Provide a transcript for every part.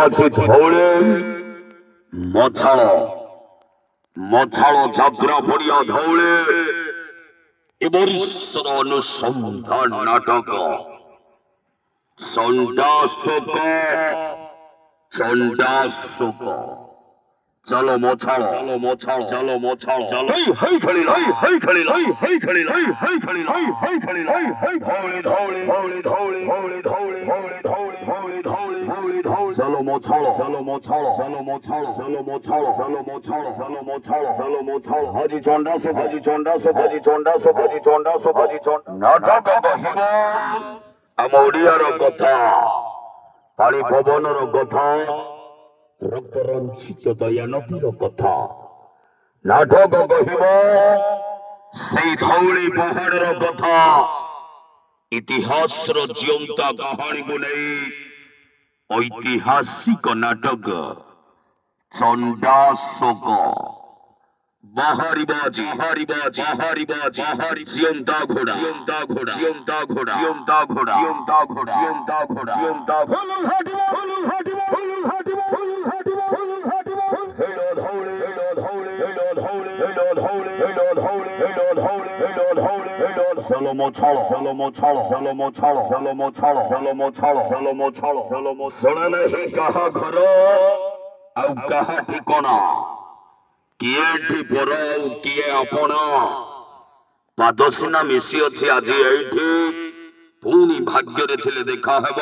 ଅଛି ଧଉଳି ମଛାଳ ମଛାଳ ଯାତ୍ରା ପଡ଼ିଆ ଧଉଳି ଏ ବର୍ଷର ଅନୁସନ୍ଧାନ ନାଟକ ଚଣ୍ଡାଶୋକ ଚଣ୍ଡାଶୋକ চলো মোছাল চলো মোছাল চলো মোছাল চলো হই খেলিল হই খেলিল হই খেলিল হই খেলিল হই খেলিল হই ধৌলি ধৌলি ধৌলি ধৌলি ধৌলি ধৌলি ধৌলি ধৌলি ধৌলি ধৌলি ধৌলি চলো মোছাল চলো মোছাল চলো মোছাল চলো মোছাল চলো মোছাল চলো মোছাল চলো মোছাল হাজি চণ্ডাশো হাজি চণ্ডাশো হাজি চণ্ডাশো হাজি চণ্ডাশো হাজি চণ্ডা নাটক কহিব ଆମ ଓଡ଼ିଆର କଥା ପାଳି ପବନର କଥା ରକ୍ତରଞ୍ଜିତ ଦୟା ନଦୀର କଥା ନାଟକ କହିବ ସେଇ ଧଉଳି ପାହାଡ଼ର କଥା ଇତିହାସର ଜିଅନ୍ତା କାହାଣୀକୁ ନେଇ ଐତିହାସିକ ନାଟକ ଚଣ୍ଡାଶୋକ ବାହାରିବାଜି ବାହାରିବାଜି ବାହାରିବାଜି ବାହାରି ଜିଅନ୍ତା ଘୋଡ଼ା ଜିଅନ୍ତା ଘୋଡ଼ା ଜିଅନ୍ତା ଘୋଡ଼ା ଜିଅନ୍ତା ଘୋଡ଼ା ଜିଅନ୍ତା ଘୋଡ଼ା ଜିଅନ୍ତା ଘୋଡ଼ା ଜିଅନ୍ତା ଫୁଲୁ ହାଟିବ ଫୁଲୁ ହାଟିବ ଫୁଲୁ ହାଟିବ ଫୁଲୁ ହାଟିବ ଫୁଲୁ ହାଟିବ ହେଲୋ ଧଉଳି ହେଲୋ ଧଉଳି ହେଲୋ ଧଉଳି ହେଲୋ ଧଉଳି ହେଲୋ ଧଉଳି ହେଲୋ ଧଉଳି ହେଲୋ ଧଉଳି ହେଲୋ ସଲୋମୋ ଛାଳ ସଲୋମୋ ଛାଳ ସଲୋମୋ ଛାଳ ସଲୋମୋ ଛାଳ ସଲୋମୋ ଛାଳ ସଲୋମୋ ଛାଳ ସଲୋମୋ ଶୁଣା ନାହିଁ କାହା ଘର ଆଉ କାହା ଠିକଣା କିଏଠି ପର ଆଉ କିଏ ଆପଣ ପାଦ ସିନା ମିଶି ଅଛି ଆଜି ଏଇଠି ପୁଣି ଭାଗ୍ୟରେ ଥିଲେ ଦେଖା ହେବ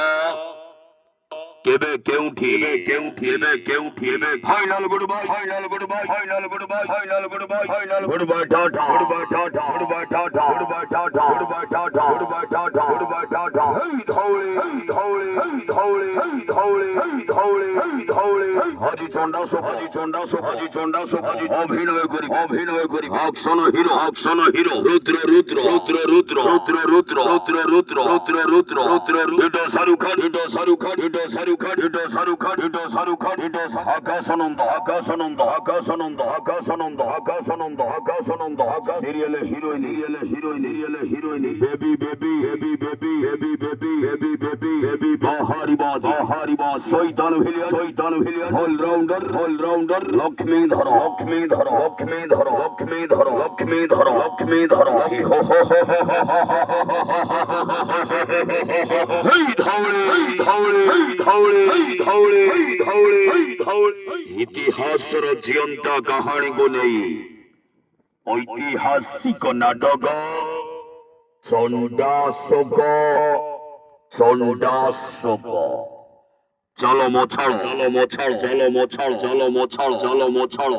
କେବେ କେଉଁଠି ଏବେ କେଉଁଠି ଏବେ କେଉଁଠି ଏବେ final good Bai final good Bai final good Bai final good Bai final good Bai Tata good Bai Tata good Bai Tata good Bai Tata good Bai Tata good Bai Tata good Bai Tata ହେଇ ଧଉଳି ହେଇ ଧଉଳି ହେଇ ଧଉଳି ହେଇ ଧଉଳି ହେଇ ଧଉଳି ହେଇ ଧଉଳି ହାଜି ଚଣ୍ଡାଶୋ ହାଜି ଚଣ୍ଡାଶୋ ହାଜି চণ্ডাশো হাজি অভিনয় করি action hero Rudra Rudra Rudra Rudra Rudra Rudra Rudra Rudra Rudra Rudra Rudra hero Shahrukh Khan hero Shahrukh Khan hero Shahrukh Khan hero Shahrukh Khan hero Shahrukh Khan hero Akashananda Akashananda Akashananda Akashananda Akashananda Akashananda সিরিয়ালে হিরোইন সিরিয়ালে হিরোইন সিরিয়ালে heroine baby baby heavy baby heavy baby heavy baby heavy বাহারিবাজ শয়তান ভিলিয়ান অলরাউন্ডার লক্ষ্মীধর লক্ষ্মীধর লক্ষ্মীধর লক্ষ্মীধর লক্ষ্মীধর লক্ষ্মীধর হো হো হো হেই ধৌলি হেই ধৌলি হেই ধৌলি হেই ধৌলি হেই ধৌলি হেই ধৌলি ইতিহাসর জিয়ন্তা কাহাণীକୁ ନେଇ ଐତିହାସିକ ନାଟକ চণ্ডাশোক চণ্ডাশোক চলো মোছাল চলো মোছাল চলো মোছাল চলো মোছাল চলো মোছাল